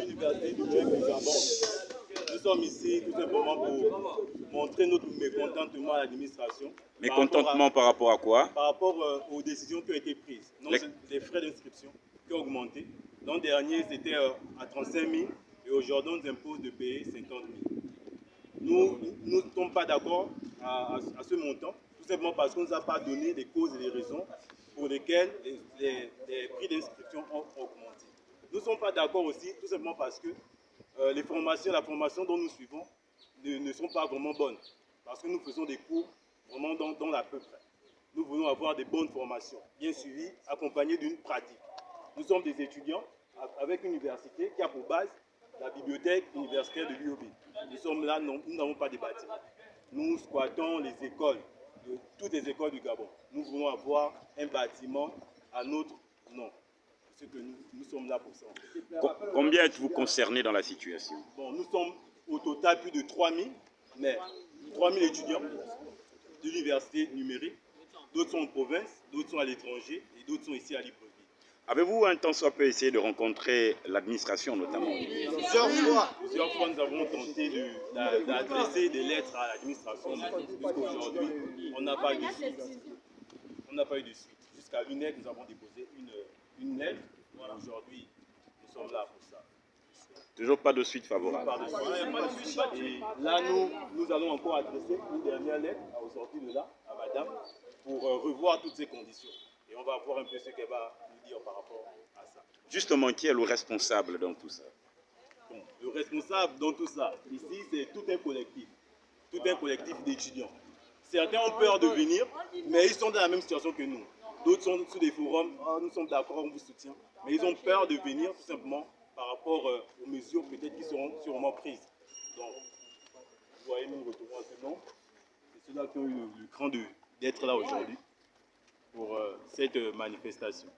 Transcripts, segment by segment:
l'université du Gabon. Nous sommes ici tout simplement pour montrer notre mécontentement à l'administration. Mécontentement par rapport à quoi? Par rapport aux décisions qui ont été prises. Donc, les frais d'inscription qui ont augmenté. L'an dernier, c'était à 35 000 et aujourd'hui, on nous impose de payer 50 000. Nous ne sommes pas d'accord à ce montant, tout simplement parce qu'on ne nous a pas donné les causes et les raisons pour lesquelles les prix d'inscription ont augmenté. Nous ne sommes pas d'accord aussi, tout simplement parce que la formation dont nous suivons ne sont pas vraiment bonnes. Parce que nous faisons des cours vraiment dans l'à peu près. Nous voulons avoir des bonnes formations, bien suivies, accompagnées d'une pratique. Nous sommes des étudiants avec une université qui a pour base la bibliothèque universitaire de l'UOB. Nous sommes là, nous n'avons pas de bâtiments. Nous squattons les écoles, toutes les écoles du Gabon. Nous voulons avoir un bâtiment à notre nom. C'est que nous sommes là pour ça. Combien êtes-vous concernés dans la situation? Bon, nous sommes au total plus de 3 000, mais 3 000 étudiants de l'université numérique. D'autres sont en province, d'autres sont à l'étranger et d'autres sont ici à Libreville. Avez-vous un temps soit peu essayé de rencontrer l'administration notamment? Plusieurs fois, nous avons tenté d'adresser des lettres à l'administration, mais jusqu'à aujourd'hui, on n'a pas eu de suite. On n'a pas eu de suite. Jusqu'à l'UNED, nous avons déposé une lettre. Aujourd'hui, nous sommes là pour ça. Toujours pas de suite favorable. Pas de suite. Et là, nous allons encore adresser une dernière lettre au sortir de là, à madame, pour revoir toutes ces conditions. Et on va voir un peu ce qu'elle va nous dire par rapport à ça. Justement, qui est le responsable dans tout ça? Bon, le responsable dans tout ça, ici, c'est tout un collectif. Tout un collectif d'étudiants. Certains ont peur de venir, mais ils sont dans la même situation que nous. D'autres sont sur des forums, nous sommes d'accord, on vous soutient. Mais ils ont peur de venir tout simplement par rapport aux mesures peut-être qui seront sûrement prises. Donc, vous voyez, nous retrouvons ce nom. C'est ceux-là qui ont eu le cran d'être là aujourd'hui pour cette manifestation.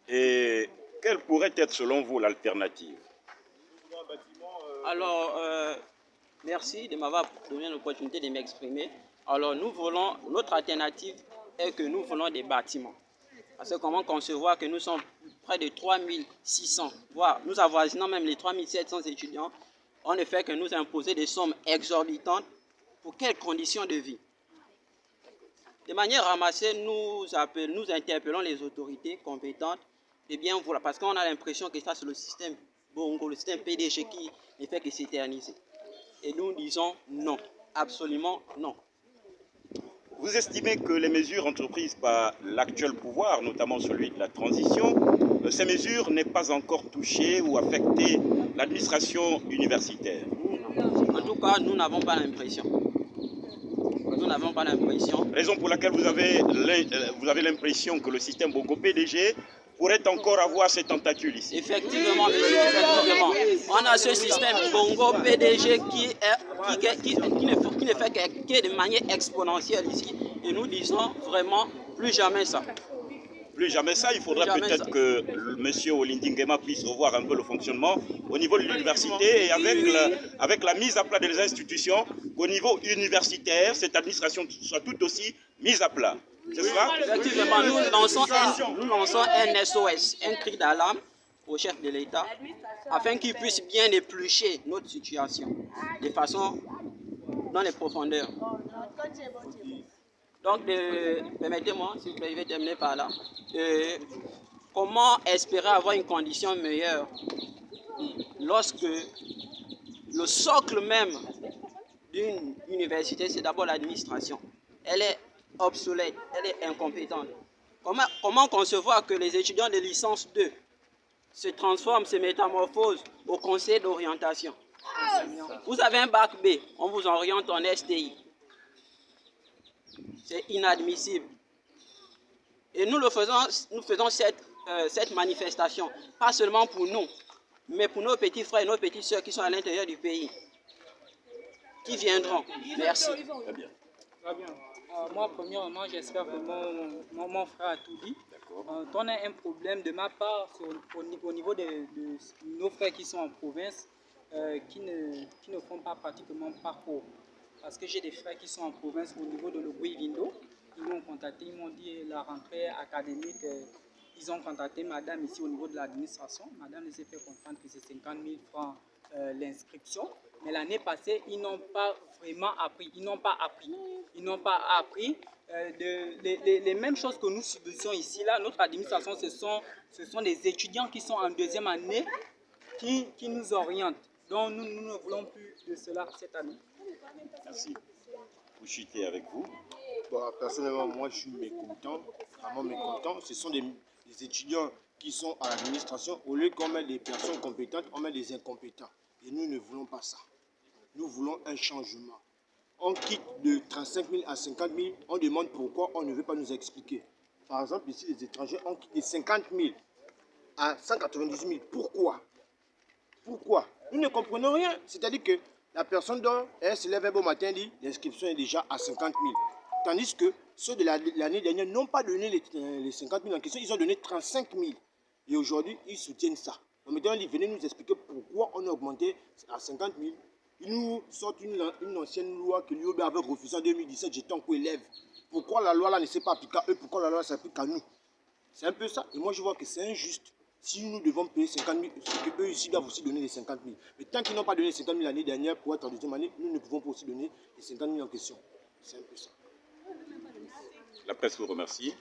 Et quelle pourrait être selon vous l'alternative? Alors, merci de m'avoir donné l'opportunité de m'exprimer. Alors, notre alternative est que nous voulons des bâtiments. Parce que comment concevoir que nous sommes près de 3600, voire nous avoisinons même les 3700 étudiants, on ne fait que nous imposer des sommes exorbitantes pour quelles conditions de vie? De manière ramassée, nous interpellons les autorités compétentes, et bien voilà, parce qu'on a l'impression que ça c'est le système Bongo, le système PDG qui ne fait que s'éterniser. Et nous disons non, absolument non. Vous estimez que les mesures entreprises par l'actuel pouvoir, notamment celui de la transition, ces mesures n'aient pas encore touché ou affecté l'administration universitaire? En tout cas, nous n'avons pas l'impression. Nous n'avons pas l'impression. Raison pour laquelle vous avez l'impression que le système Bongo PDG pourrait encore avoir ses tentacules ici. Effectivement, effectivement. On a ce système Bongo PDG qui ne fait que de manière exponentielle ici. Et nous disons vraiment plus jamais ça. Plus jamais ça, il faudrait peut-être que M. Olindingema puisse revoir un peu le fonctionnement au niveau de l'université et avec la mise à plat des institutions, qu'au niveau universitaire, cette administration soit tout aussi mise à plat. C'est ça? Effectivement, nous lançons un SOS, un cri d'alarme au chef de l'État, afin qu'il puisse bien éplucher notre situation de façon dans les profondeurs. Donc, permettez-moi, si vous plaît, je vais terminer par là. Comment espérer avoir une condition meilleure lorsque le socle même d'une université, c'est d'abord l'administration. Elle est obsolète, elle est incompétente. Comment concevoir que les étudiants de licence 2 se transforment, se métamorphosent au conseil d'orientation? Vous avez un bac B, on vous oriente en STI. C'est inadmissible. Et nous faisons cette manifestation, pas seulement pour nous, mais pour nos petits frères et nos petites sœurs qui sont à l'intérieur du pays, qui viendront. Merci. Très bien. Moi, premièrement, j'espère que mon frère a tout dit. On a un problème de ma part au niveau de nos frères qui sont en province, qui ne font pas pratiquement parcours. Parce que j'ai des frères qui sont en province au niveau de l'Oguivindo. Ils m'ont contacté, ils m'ont dit la rentrée académique ils ont contacté madame ici au niveau de l'administration. Madame les a fait comprendre que c'est 50 000 francs l'inscription. Mais l'année passée, ils n'ont pas vraiment appris. Ils n'ont pas appris. Les mêmes choses que nous subissons ici, là, notre administration, ce sont des étudiants qui sont en deuxième année qui nous orientent. Donc nous ne voulons plus de cela cette année. Merci. Bouchité avec vous. Bon, personnellement, moi je suis mécontent, vraiment mécontent. Ce sont des étudiants qui sont à l'administration. Au lieu qu'on mette des personnes compétentes, on met des incompétents. Et nous ne voulons pas ça. Nous voulons un changement. On quitte de 35 000 à 50 000, on demande pourquoi, on ne veut pas nous expliquer. Par exemple, ici, les étrangers ont quitté 50 000 à 190 000. Pourquoi? Pourquoi? Nous ne comprenons rien. C'est-à-dire que la personne dont elle se lève un beau matin dit l'inscription est déjà à 50 000. Tandis que ceux de l'année dernière n'ont pas donné les 50 000 en question, ils ont donné 35 000. Et aujourd'hui, ils soutiennent ça. Donc maintenant, ils venaient nous expliquer pourquoi on a augmenté à 50 000. Ils nous sortent une ancienne loi que l'UOB avait refusée en 2017, j'étais en co-élève. Pourquoi la loi là ne s'est pas appliquée à eux, pourquoi la loi s'applique à nous? C'est un peu ça. Et moi, je vois que c'est injuste. Si nous devons payer 50 000, c'est qu'eux ici doivent aussi donner les 50 000. Mais tant qu'ils n'ont pas donné les 50 000 l'année dernière pour être en deuxième année, nous ne pouvons pas aussi donner les 50 000 en question. C'est un peu ça. La presse vous remercie.